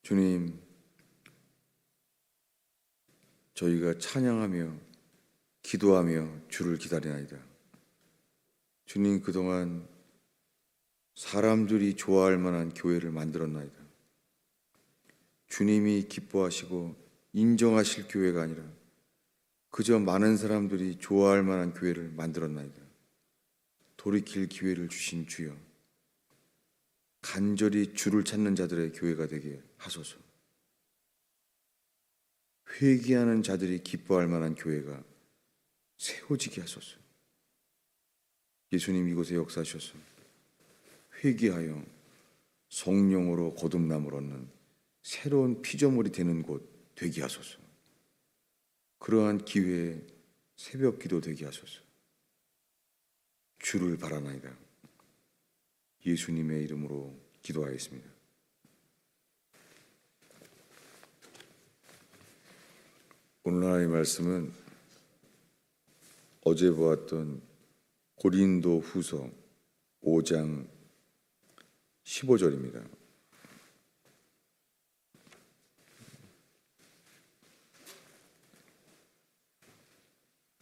주님, 저희가 찬양하며 기도하며 주를 기다리나이다. 주님, 그동안 사람들이 좋아할 만한 교회를 만들었나이다. 주님이 기뻐하시고 인정하실 교회가 아니라 그저 많은 사람들이 좋아할 만한 교회를 만들었나이다. 돌이킬 기회를 주신 주여, 간절히 주를 찾는 자들의 교회가 되게 하소서. 회개하는 자들이 기뻐할 만한 교회가 세워지게 하소서. 예수님, 이곳에 역사하셔서 회개하여 성령으로 거듭남을 얻는 새로운 피조물이 되는 곳 되게 하소서. 그러한 기회에 새벽 기도 되게 하소서. 주를 바라나이다. 예수님의 이름으로 기도하였습니다. 오늘 하나님의 말씀은 어제 보았던 고린도 후서 5장 15절입니다.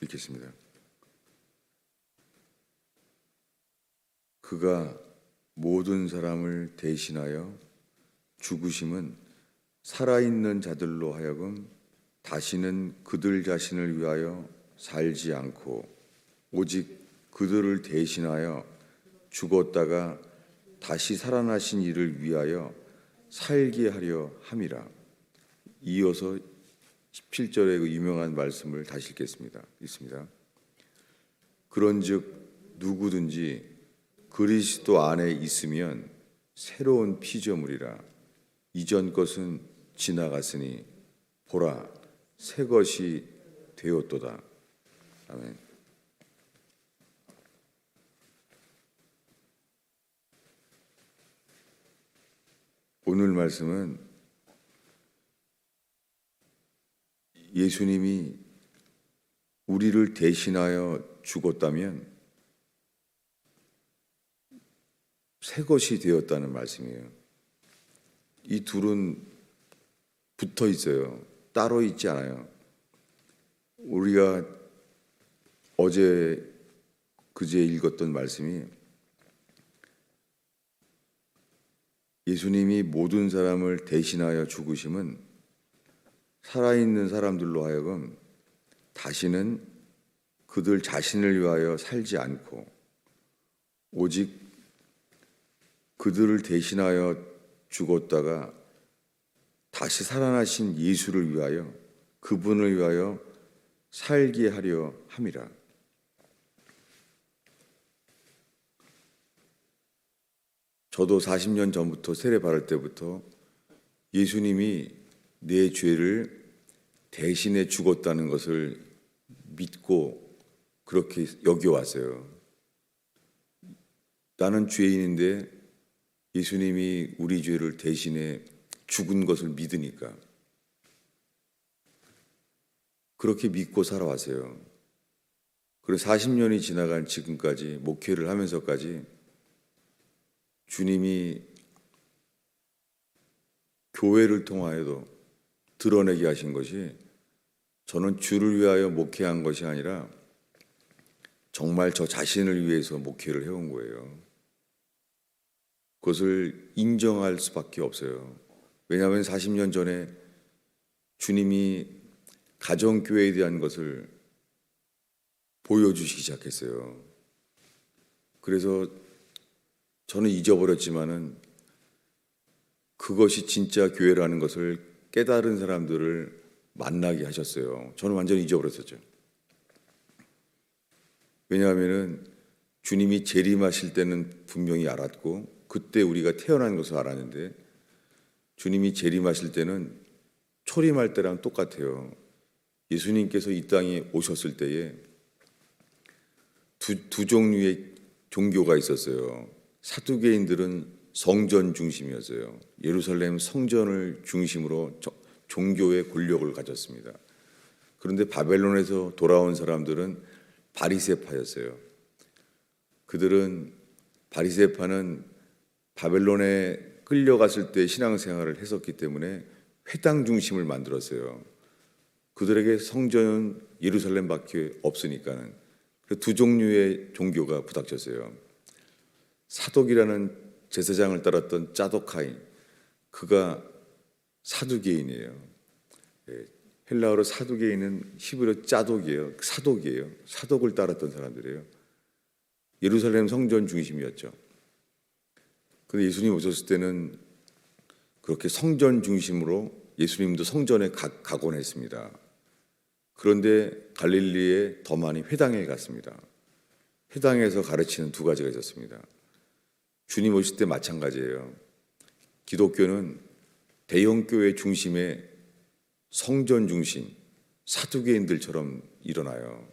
읽겠습니다. 그가 모든 사람을 대신하여 죽으심은 살아있는 자들로 하여금 다시는 그들 자신을 위하여 살지 않고 오직 그들을 대신하여 죽었다가 다시 살아나신 이를 위하여 살게 하려 함이라. 이어서 17절의 그 유명한 말씀을 다시 읽습니다. 그런즉 누구든지 그리스도 안에 있으면 새로운 피조물이라. 이전 것은 지나갔으니 보라, 새 것이 되었도다. 아멘. 오늘 말씀은 예수님이 우리를 대신하여 죽었다면 새 것이 되었다는 말씀이에요. 이 둘은 붙어 있어요. 따로 있지 않아요. 우리가 그제 읽었던 말씀이 예수님이 모든 사람을 대신하여 죽으심은 살아있는 사람들로 하여금 다시는 그들 자신을 위하여 살지 않고 오직 그들을 대신하여 죽었다가 다시 살아나신 예수를 위하여, 그분을 위하여 살게 하려 함이라. 저도 40년 전부터 세례 받을 때부터 예수님이 내 죄를 대신해 죽었다는 것을 믿고 그렇게 여겨왔어요. 나는 죄인인데 예수님이 우리 죄를 대신해 죽은 것을 믿으니까 그렇게 믿고 살아왔어요. 그래서 40년이 지나간 지금까지 목회를 하면서까지 주님이 교회를 통하여도 드러내게 하신 것이 저는 주를 위하여 목회한 것이 아니라 정말 저 자신을 위해서 목회를 해온 거예요. 그것을 인정할 수밖에 없어요. 왜냐하면 40년 전에 주님이 가정교회에 대한 것을 보여주시기 시작했어요. 그래서 저는 잊어버렸지만은 그것이 진짜 교회라는 것을 깨달은 사람들을 만나게 하셨어요. 저는 완전히 잊어버렸었죠. 왜냐하면은 주님이 재림하실 때는 분명히 알았고 그때 우리가 태어난 것을 알았는데 주님이 재림하실 때는 초림할 때랑 똑같아요. 예수님께서 이 땅에 오셨을 때에 두 종류의 종교가 있었어요. 사두개인들은 성전 중심이었어요. 예루살렘 성전을 중심으로 종교의 권력을 가졌습니다. 그런데 바벨론에서 돌아온 사람들은 바리새파였어요. 바리새파는 바벨론의 끌려갔을 때 신앙생활을 했었기 때문에 회당 중심을 만들었어요. 그들에게 성전은 예루살렘밖에 없으니까는. 두 종류의 종교가 부닥쳤어요. 사독이라는 제사장을 따랐던 짜도카인, 그가 사두개인이에요. 헬라어로 사두개인은 히브리어 짜독이에요. 사독이에요. 사독을 따랐던 사람들이에요. 예루살렘 성전 중심이었죠. 그런데 예수님 오셨을 때는 그렇게 성전 중심으로 예수님도 성전에 가곤 했습니다. 그런데 갈릴리에 더 많이 회당에 갔습니다. 회당에서 가르치는 두 가지가 있었습니다. 주님 오실 때 마찬가지예요. 기독교는 대형교회 중심의 성전 중심, 사두개인들처럼 일어나요.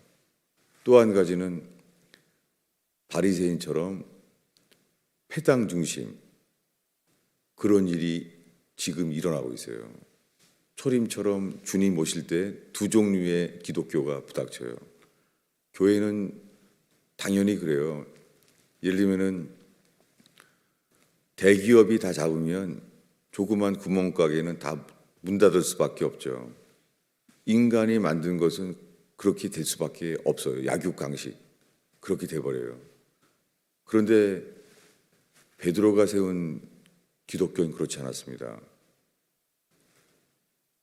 또 한 가지는 바리새인처럼 회당 중심, 그런 일이 지금 일어나고 있어요. 초림처럼 주님 오실 때 두 종류의 기독교가 부닥쳐요. 교회는 당연히 그래요. 예를 들면은 대기업이 다 잡으면 조그만 구멍가게는 다 문 닫을 수밖에 없죠. 인간이 만든 것은 그렇게 될 수밖에 없어요. 약육강식 그렇게 돼버려요. 그런데 베드로가 세운 기독교는 그렇지 않았습니다.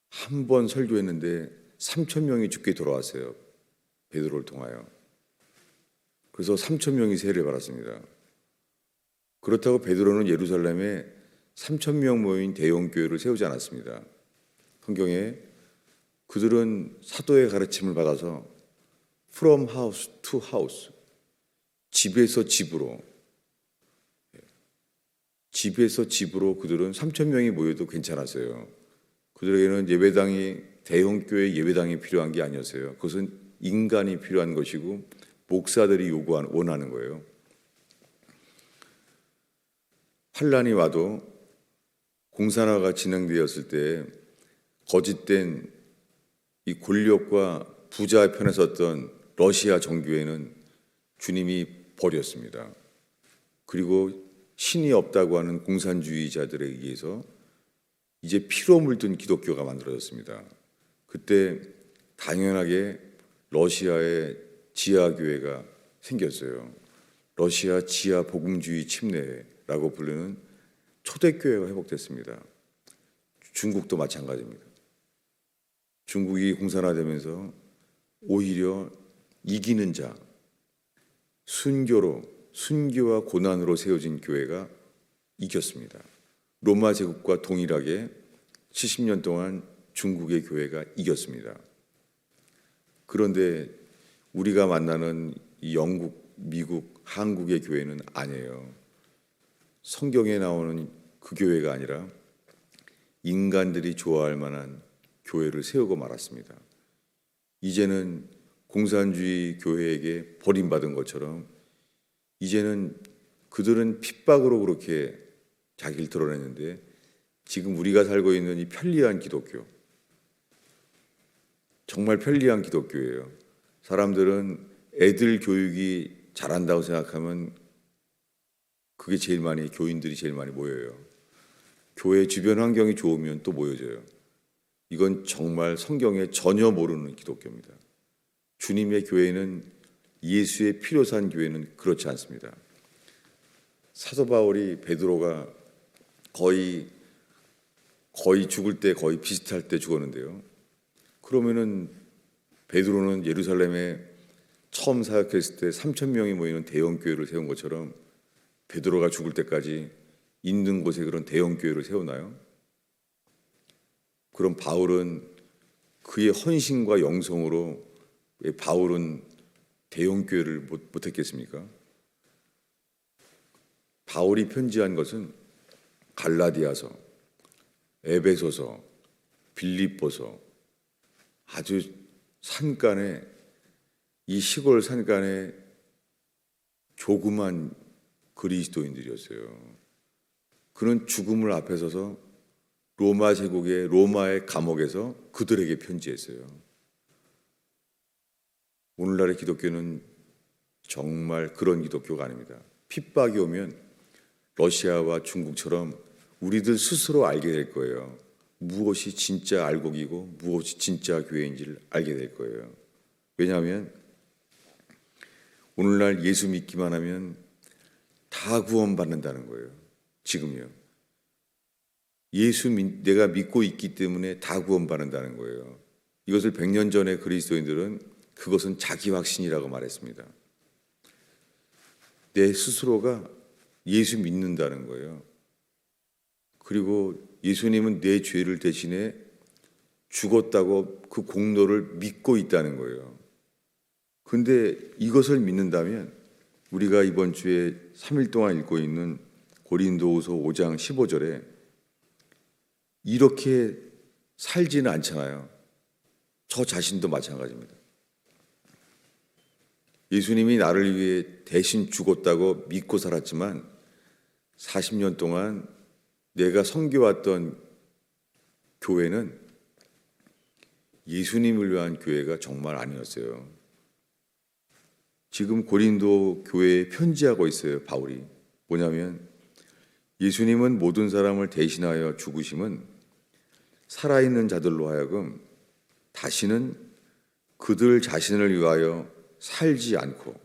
한 번 설교했는데 3,000명이 죽게 돌아왔어요. 베드로를 통하여. 그래서 3,000명이 세례를 받았습니다. 그렇다고 베드로는 예루살렘에 3,000명 모인 대형교회를 세우지 않았습니다. 성경에 그들은 사도의 가르침을 받아서 from house to house, 집에서 집으로 그들은 3,000명이 모여도 괜찮았어요. 그들에게는 대형교회 예배당이 필요한 게 아니었어요. 그것은 인간이 필요한 것이고 목사들이 원하는 거예요. 환란이 와도 공산화가 진행되었을 때 거짓된 이 권력과 부자 편에 섰던 러시아 정교회는 주님이 버렸습니다. 그리고 신이 없다고 하는 공산주의자들에 의해서 이제 피로 물든 기독교가 만들어졌습니다. 그때 당연하게 러시아의 지하교회가 생겼어요. 러시아 지하 복음주의 침례라고 부르는 초대교회가 회복됐습니다. 중국도 마찬가지입니다. 중국이 공산화되면서 오히려 이기는 자, 순교와 고난으로 세워진 교회가 이겼습니다. 로마 제국과 동일하게 70년 동안 중국의 교회가 이겼습니다. 그런데 우리가 만나는 이 영국, 미국, 한국의 교회는 아니에요. 성경에 나오는 그 교회가 아니라 인간들이 좋아할 만한 교회를 세우고 말았습니다. 이제는 공산주의 교회에게 버림받은 것처럼 이제는 그들은 핍박으로 그렇게 자기를 드러냈는데 지금 우리가 살고 있는 이 편리한 기독교, 정말 편리한 기독교예요. 사람들은 애들 교육이 잘한다고 생각하면 그게 교인들이 제일 많이 모여요. 교회 주변 환경이 좋으면 또 모여져요. 이건 정말 성경에 전혀 모르는 기독교입니다. 주님의 교회는, 예수의 피로 산 교회는 그렇지 않습니다. 사도 바울이 베드로가 거의 죽을 때 거의 비슷할 때 죽었는데요. 그러면은 베드로는 예루살렘에 처음 사역했을 때 3,000명이 모이는 대형 교회를 세운 것처럼 베드로가 죽을 때까지 있는 곳에 그런 대형 교회를 세우나요? 그럼 바울은 그의 헌신과 영성으로 왜 바울은 대형 교회를 못했겠습니까? 바울이 편지한 것은 갈라디아서, 에베소서, 빌립보서, 아주 산간에, 이 시골 산간에 조그만 그리스도인들이었어요. 그는 죽음을 앞에 서서 로마 제국의 로마의 감옥에서 그들에게 편지했어요. 오늘날의 기독교는 정말 그런 기독교가 아닙니다. 핍박이 오면 러시아와 중국처럼 우리들 스스로 알게 될 거예요. 무엇이 진짜 알곡이고 무엇이 진짜 교회인지를 알게 될 거예요. 왜냐하면 오늘날 예수 믿기만 하면 다 구원받는다는 거예요. 지금요. 내가 믿고 있기 때문에 다 구원받는다는 거예요. 이것을 100년 전에 그리스도인들은 그것은 자기 확신이라고 말했습니다. 내 스스로가 예수 믿는다는 거예요. 그리고 예수님은 내 죄를 대신해 죽었다고 그 공로를 믿고 있다는 거예요. 근데 이것을 믿는다면 우리가 이번 주에 3일 동안 읽고 있는 고린도후서 5장 15절에 이렇게 살지는 않잖아요. 저 자신도 마찬가지입니다. 예수님이 나를 위해 대신 죽었다고 믿고 살았지만 40년 동안 내가 섬겨왔던 교회는 예수님을 위한 교회가 정말 아니었어요. 지금 고린도 교회에 편지하고 있어요, 바울이. 뭐냐면 예수님은 모든 사람을 대신하여 죽으심은 살아있는 자들로 하여금 다시는 그들 자신을 위하여 살지 않고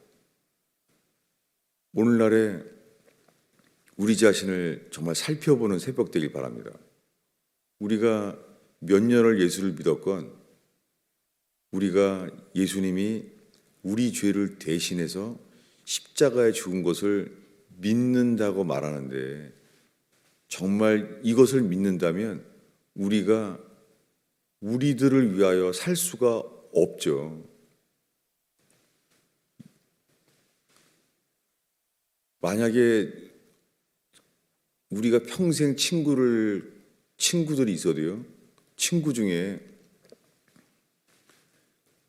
오늘날에 우리 자신을 정말 살펴보는 새벽 되길 바랍니다. 우리가 몇 년을 예수를 믿었건 우리가 예수님이 우리 죄를 대신해서 십자가에 죽은 것을 믿는다고 말하는데 정말 이것을 믿는다면 우리가 우리들을 위하여 살 수가 없죠. 만약에 우리가 평생 친구들이 있어도요, 친구 중에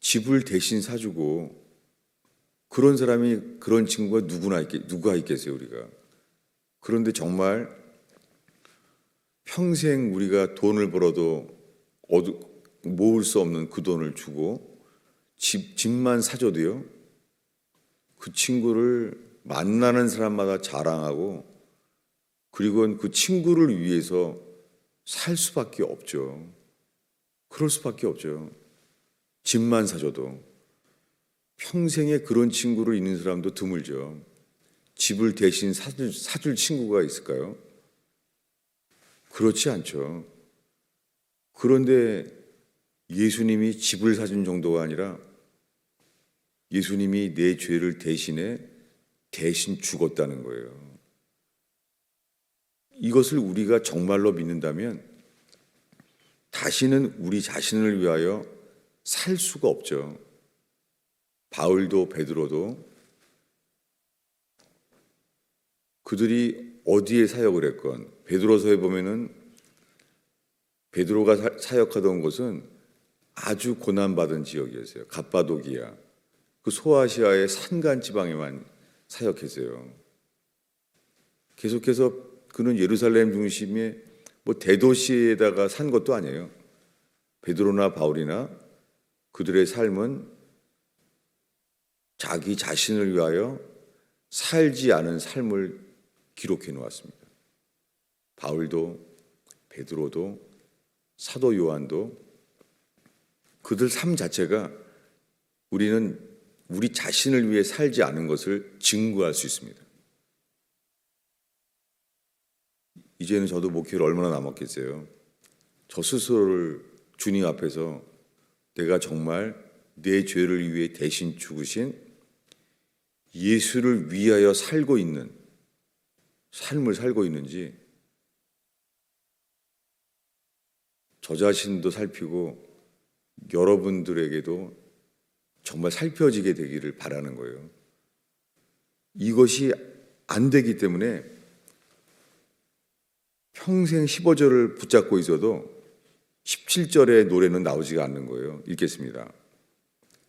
집을 대신 사주고 그런 사람이, 그런 친구가 누가 있겠어요, 우리가. 그런데 정말 평생 우리가 돈을 벌어도 모을 수 없는 그 돈을 주고 집만 사줘도요, 그 친구를 만나는 사람마다 자랑하고 그리고 그 친구를 위해서 살 수밖에 없죠. 그럴 수밖에 없죠. 집만 사줘도. 평생에 그런 친구를 있는 사람도 드물죠. 집을 대신 사줄 친구가 있을까요? 그렇지 않죠. 그런데 예수님이 집을 사준 정도가 아니라 예수님이 내 죄를 대신 죽었다는 거예요. 이것을 우리가 정말로 믿는다면 다시는 우리 자신을 위하여 살 수가 없죠. 바울도 베드로도 그들이 어디에 사역을 했건, 베드로서에 보면은 베드로가 사역하던 곳은 아주 고난받은 지역이었어요. 갑바도기야. 그 소아시아의 산간 지방에만 사역했어요. 계속해서 그는 예루살렘 중심의 대도시에다가 산 것도 아니에요. 베드로나 바울이나 그들의 삶은 자기 자신을 위하여 살지 않은 삶을 기록해 놓았습니다. 바울도 베드로도 사도 요한도 그들 삶 자체가 우리는 우리 자신을 위해 살지 않은 것을 증거할 수 있습니다. 이제는 저도 목회를 얼마나 남았겠어요. 저 스스로를 주님 앞에서 내가 정말 내 죄를 위해 대신 죽으신 예수를 위하여 살고 있는 삶을 살고 있는지 저 자신도 살피고 여러분들에게도 정말 살펴지게 되기를 바라는 거예요. 이것이 안 되기 때문에 평생 15절을 붙잡고 있어도 17절의 노래는 나오지가 않는 거예요. 읽겠습니다.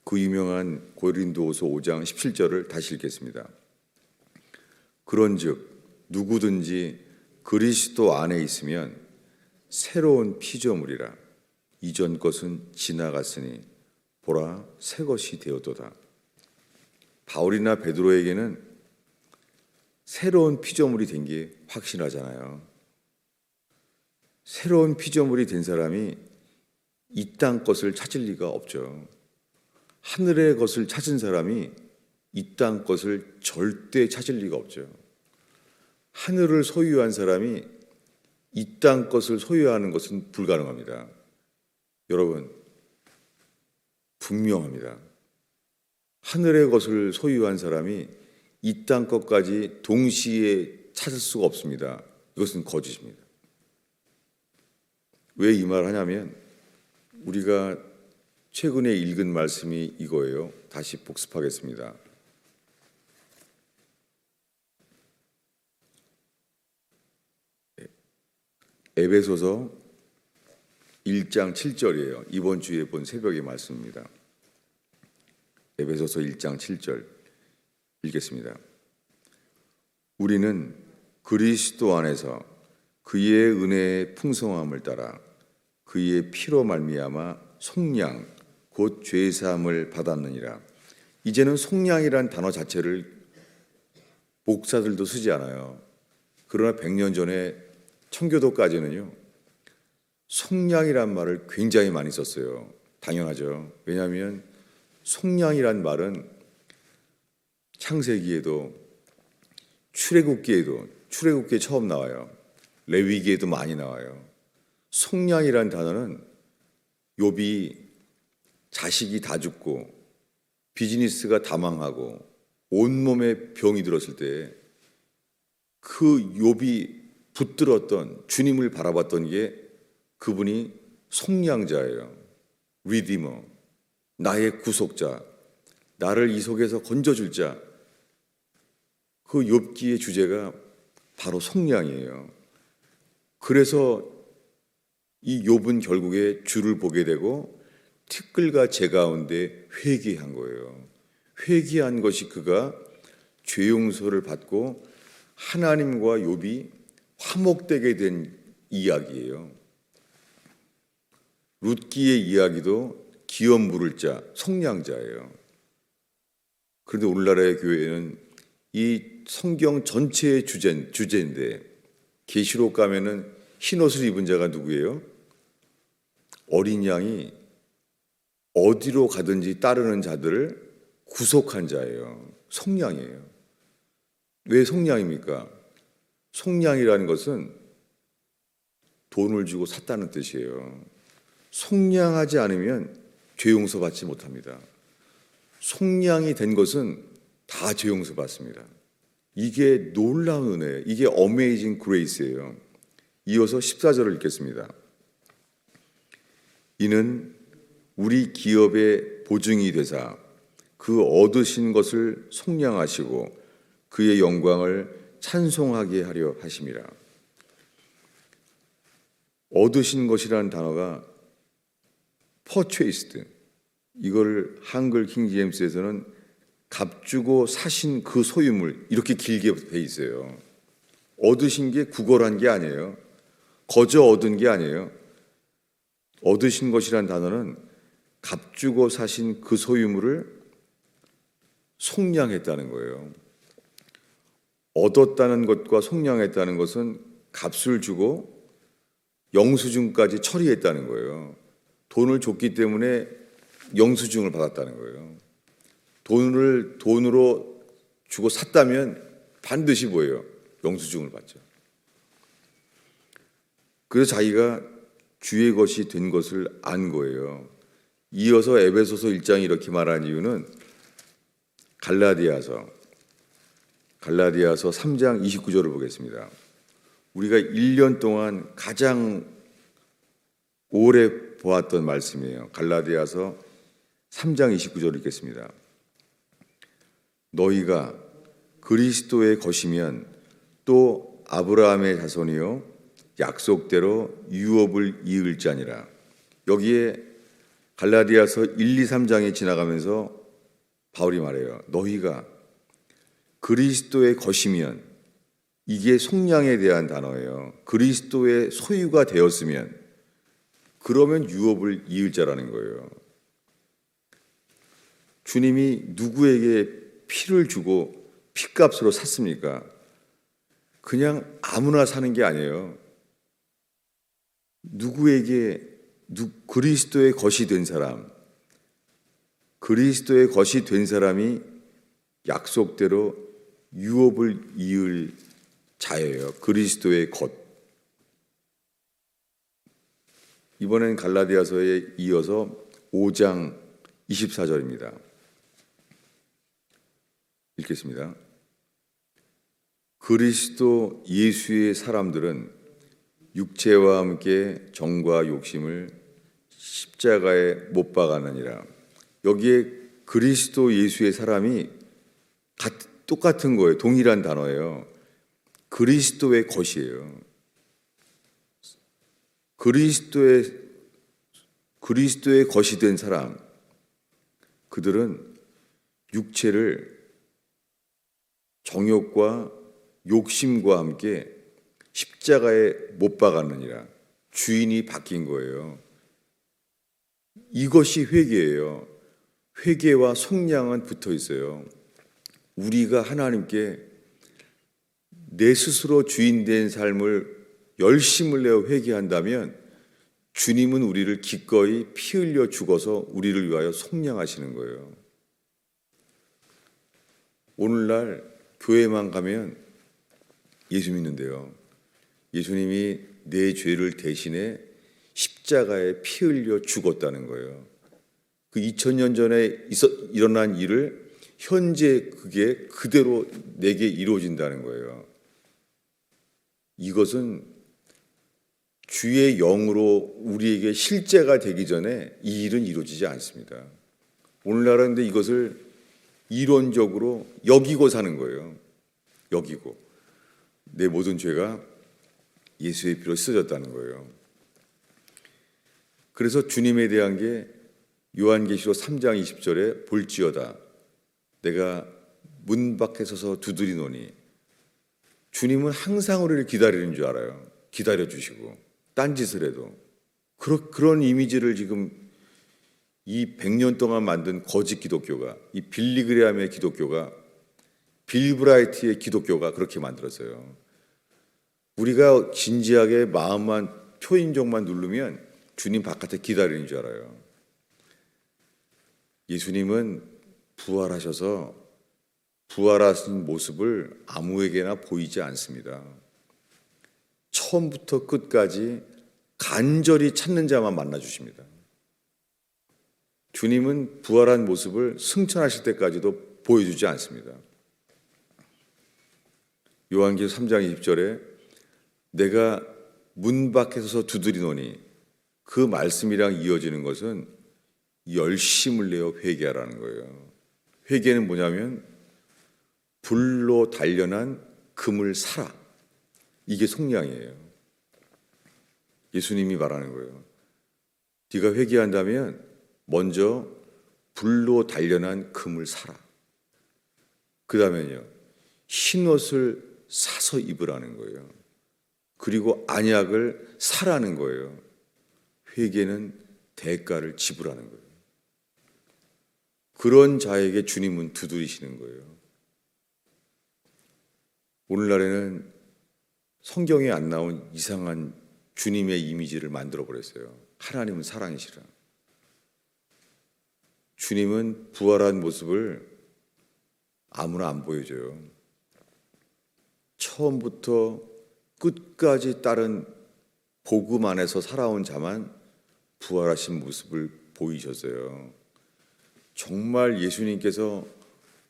그 유명한 고린도후서 5장 17절을 다시 읽겠습니다. 그런즉 누구든지 그리스도 안에 있으면 새로운 피조물이라. 이전 것은 지나갔으니 보라 새 것이 되었도다. 바울이나 베드로에게는 새로운 피조물이 된 게 확실하잖아요. 새로운 피조물이 된 사람이 이 땅 것을 찾을 리가 없죠. 하늘의 것을 찾은 사람이 이 땅 것을 절대 찾을 리가 없죠. 하늘을 소유한 사람이 이 땅 것을 소유하는 것은 불가능합니다. 여러분, 분명합니다. 하늘의 것을 소유한 사람이 이 땅 것까지 동시에 찾을 수가 없습니다. 이것은 거짓입니다. 왜 이 말을 하냐면 우리가 최근에 읽은 말씀이 이거예요. 다시 복습하겠습니다. 에베소서 1장 7절이에요. 이번 주에 본 새벽의 말씀입니다. 에베소서 1장 7절 읽겠습니다. 우리는 그리스도 안에서 그의 은혜의 풍성함을 따라 그의 피로 말미암아 속량 곧 죄 사함을 받았느니라. 이제는 속량이란 단어 자체를 목사들도 쓰지 않아요. 그러나 100년 전에 청교도까지는요, 속량이란 말을 굉장히 많이 썼어요. 당연하죠. 왜냐하면 속량이란 말은 창세기에도 출애굽기에 처음 나와요. 레위기에도 많이 나와요. 속량이란 단어는 욥이 자식이 다 죽고 비즈니스가 다 망하고 온몸에 병이 들었을 때 그 욥이 붙들었던 주님을 바라봤던 게 그분이 속량자예요. 리디머, 나의 구속자, 나를 이 속에서 건져줄 자. 그 욥기의 주제가 바로 속량이에요. 그래서 이 욥은 결국에 주를 보게 되고 티끌과 재 가운데 회개한 거예요. 회개한 것이 그가 죄 용서를 받고 하나님과 욥이 화목되게 된 이야기예요. 룻기의 이야기도 기업 물을 자, 속량자예요. 그런데 오늘날의 교회는 이 성경 전체의 주제인데 계시록 가면은 흰 옷을 입은 자가 누구예요? 어린 양이 어디로 가든지 따르는 자들을 구속한 자예요. 속량이에요. 왜 속량입니까? 속량이라는 것은 돈을 주고 샀다는 뜻이에요. 속량하지 않으면 죄 용서받지 못합니다. 속량이 된 것은 다 죄 용서받습니다. 이게 놀라운 은혜예요. 이게 어메이징 그레이스예요. 이어서 14절을 읽겠습니다. 이는 우리 기업의 보증이 되사 그 얻으신 것을 속량하시고 그의 영광을 찬송하게 하려 하심이라. 얻으신 것이라는 단어가 purchased, 이걸 한글 킹제임스에서는 값주고 사신 그 소유물, 이렇게 길게 돼 있어요. 얻으신 게 구걸한 게 아니에요. 거저 얻은 게 아니에요. 얻으신 것이란 단어는 값주고 사신 그 소유물을 속량했다는 거예요. 얻었다는 것과 속량했다는 것은 값을 주고 영수증까지 처리했다는 거예요. 돈을 줬기 때문에 영수증을 받았다는 거예요. 돈으로 주고 샀다면 반드시 뭐예요? 영수증을 받죠. 그래서 자기가 주의 것이 된 것을 안 거예요. 이어서 에베소서 1장이 이렇게 말한 이유는 갈라디아서 3장 29절을 보겠습니다. 우리가 1년 동안 가장 오래 보았던 말씀이에요. 갈라디아서 3장 29절을 읽겠습니다. 너희가 그리스도의 것이면 또 아브라함의 자손이요 약속대로 유업을 이을 자니라. 여기에 갈라디아서 1, 2, 3장에 지나가면서 바울이 말해요. 너희가 그리스도의 것이면, 이게 속량에 대한 단어예요. 그리스도의 소유가 되었으면, 그러면 유업을 이을 자라는 거예요. 주님이 누구에게 피를 주고 피값으로 샀습니까? 그냥 아무나 사는 게 아니에요. 누구에게 그리스도의 것이 된 사람, 그리스도의 것이 된 사람이 약속대로 유업을 이을 자예요. 그리스도의 것. 이번엔 갈라디아서에 이어서 5장 24절입니다. 읽겠습니다. 그리스도 예수의 사람들은 육체와 함께 정과 욕심을 십자가에 못 박았느니라. 여기에 그리스도 예수의 사람이 똑같은 거예요. 동일한 단어예요. 그리스도의 것이에요. 그리스도의 것이 된 사람, 그들은 육체를 정욕과 욕심과 함께 십자가에 못 박았느니라. 주인이 바뀐 거예요. 이것이 회개예요. 회개와 속량은 붙어 있어요. 우리가 하나님께 내 스스로 주인된 삶을 열심을 내어 회개한다면 주님은 우리를 기꺼이 피 흘려 죽어서 우리를 위하여 속량하시는 거예요. 오늘날 교회만 가면 예수 믿는데요. 예수님이 내 죄를 대신해 십자가에 피 흘려 죽었다는 거예요. 그 2000년 전에 일어난 일을 현재 그게 그대로 내게 이루어진다는 거예요. 이것은 주의 영으로 우리에게 실제가 되기 전에 이 일은 이루어지지 않습니다. 오늘날은 근데 이것을 이론적으로 여기고 사는 거예요. 여기고. 내 모든 죄가 예수의 피로 씻어졌다는 거예요. 그래서 주님에 대한 게 요한계시록 3장 20절에 볼지어다 내가 문 밖에 서서 두드리노니, 주님은 항상 우리를 기다리는 줄 알아요. 기다려주시고 딴짓을 해도. 그런 이미지를 지금 이 100년 동안 만든 거짓 기독교가, 이 빌리그레함의 기독교가, 빌브라이트의 기독교가 그렇게 만들었어요. 우리가 진지하게 마음만, 초인종만 누르면 주님 바깥에 기다리는 줄 알아요. 예수님은 부활하셔서 부활하신 모습을 아무에게나 보이지 않습니다. 처음부터 끝까지 간절히 찾는 자만 만나주십니다. 주님은 부활한 모습을 승천하실 때까지도 보여주지 않습니다. 요한계시록 3장 20절에 내가 문 밖에 서서 두드리노니, 그 말씀이랑 이어지는 것은 열심을 내어 회개하라는 거예요. 회개는 뭐냐면 불로 단련한 금을 사라. 이게 속량이에요. 예수님이 말하는 거예요. 네가 회개한다면 먼저 불로 단련한 금을 사라. 그 다음에요, 흰옷을 사서 입으라는 거예요. 그리고 안약을 사라는 거예요. 회개는 대가를 지불하는 거예요. 그런 자에게 주님은 두드리시는 거예요. 오늘날에는 성경에 안 나온 이상한 주님의 이미지를 만들어 버렸어요. 하나님은 사랑이시라. 주님은 부활한 모습을 아무나 안 보여줘요. 처음부터 끝까지 따른 복음 안에서 살아온 자만 부활하신 모습을 보이셨어요. 정말 예수님께서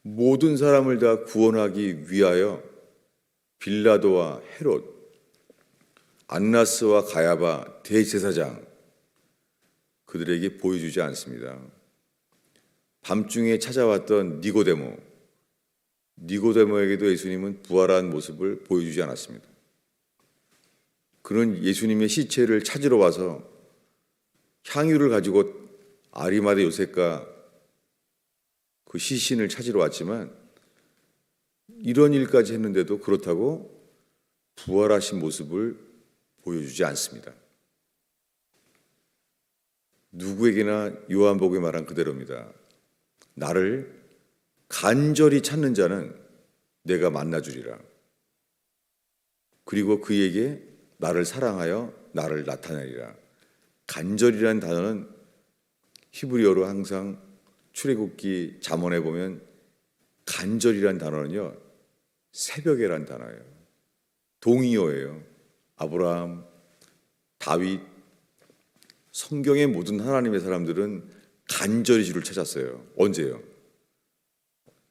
모든 사람을 다 구원하기 위하여 빌라도와 헤롯, 안나스와 가야바 대제사장, 그들에게 보여주지 않습니다. 밤중에 찾아왔던 니고데모에게도 예수님은 부활한 모습을 보여주지 않았습니다. 그는 예수님의 시체를 찾으러 와서 향유를 가지고 아리마대 요셉과 그 시신을 찾으러 왔지만 이런 일까지 했는데도 그렇다고 부활하신 모습을 보여주지 않습니다. 누구에게나 요한복음에 말한 그대로입니다. 나를 간절히 찾는 자는 내가 만나주리라. 그리고 그에게 나를 사랑하여 나를 나타내리라. 간절이라는 단어는 히브리어로 항상 출애굽기 잠언에 보면 간절이라는 단어는요, 새벽이라는 단어예요. 동의어예요. 아브라함, 다윗, 성경의 모든 하나님의 사람들은 간절히 주를 찾았어요. 언제요?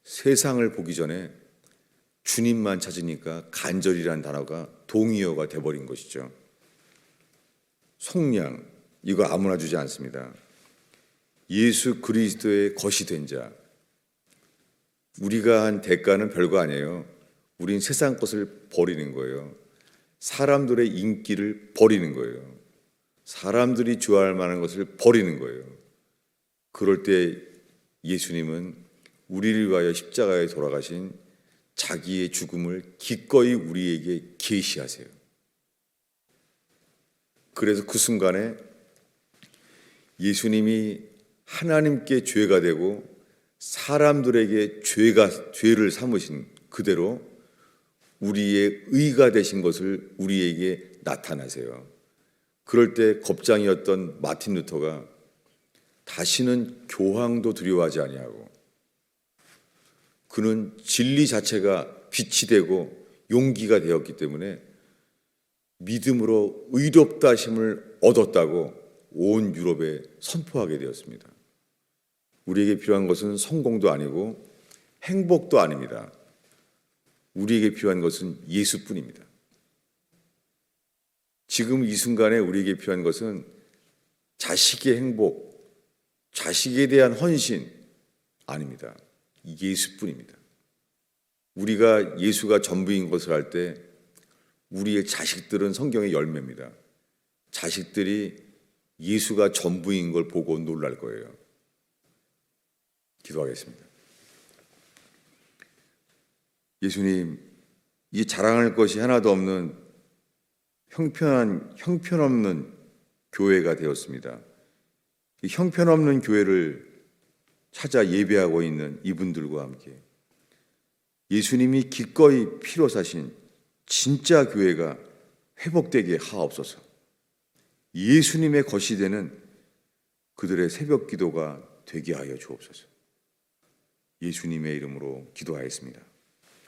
세상을 보기 전에 주님만 찾으니까 간절이라는 단어가 동의어가 돼버린 것이죠. 속량, 이거 아무나 주지 않습니다. 예수 그리스도의 것이 된 자. 우리가 한 대가는 별거 아니에요. 우린 세상 것을 버리는 거예요. 사람들의 인기를 버리는 거예요. 사람들이 좋아할 만한 것을 버리는 거예요. 그럴 때 예수님은 우리를 위하여 십자가에 돌아가신 자기의 죽음을 기꺼이 우리에게 계시하세요. 그래서 그 순간에 예수님이 하나님께 죄가 되고 사람들에게 죄를 삼으신 그대로 우리의 의가 되신 것을 우리에게 나타나세요. 그럴 때 겁장이었던 마틴 루터가 다시는 교황도 두려워하지 아니하고, 그는 진리 자체가 빛이 되고 용기가 되었기 때문에 믿음으로 의롭다 하심을 얻었다고 온 유럽에 선포하게 되었습니다. 우리에게 필요한 것은 성공도 아니고 행복도 아닙니다. 우리에게 필요한 것은 예수뿐입니다. 지금 이 순간에 우리에게 필요한 것은 자식의 행복, 자식에 대한 헌신 아닙니다. 예수뿐입니다. 우리가 예수가 전부인 것을 알 때 우리의 자식들은 성경의 열매입니다. 자식들이 예수가 전부인 걸 보고 놀랄 거예요. 기도하겠습니다. 예수님, 이 자랑할 것이 하나도 없는 형편없는 교회가 되었습니다. 이 형편없는 교회를 찾아 예배하고 있는 이분들과 함께 예수님이 기꺼이 피로 사신 진짜 교회가 회복되게 하옵소서. 예수님의 것이 되는 그들의 새벽 기도가 되게 하여 주옵소서. 예수님의 이름으로 기도하였습니다.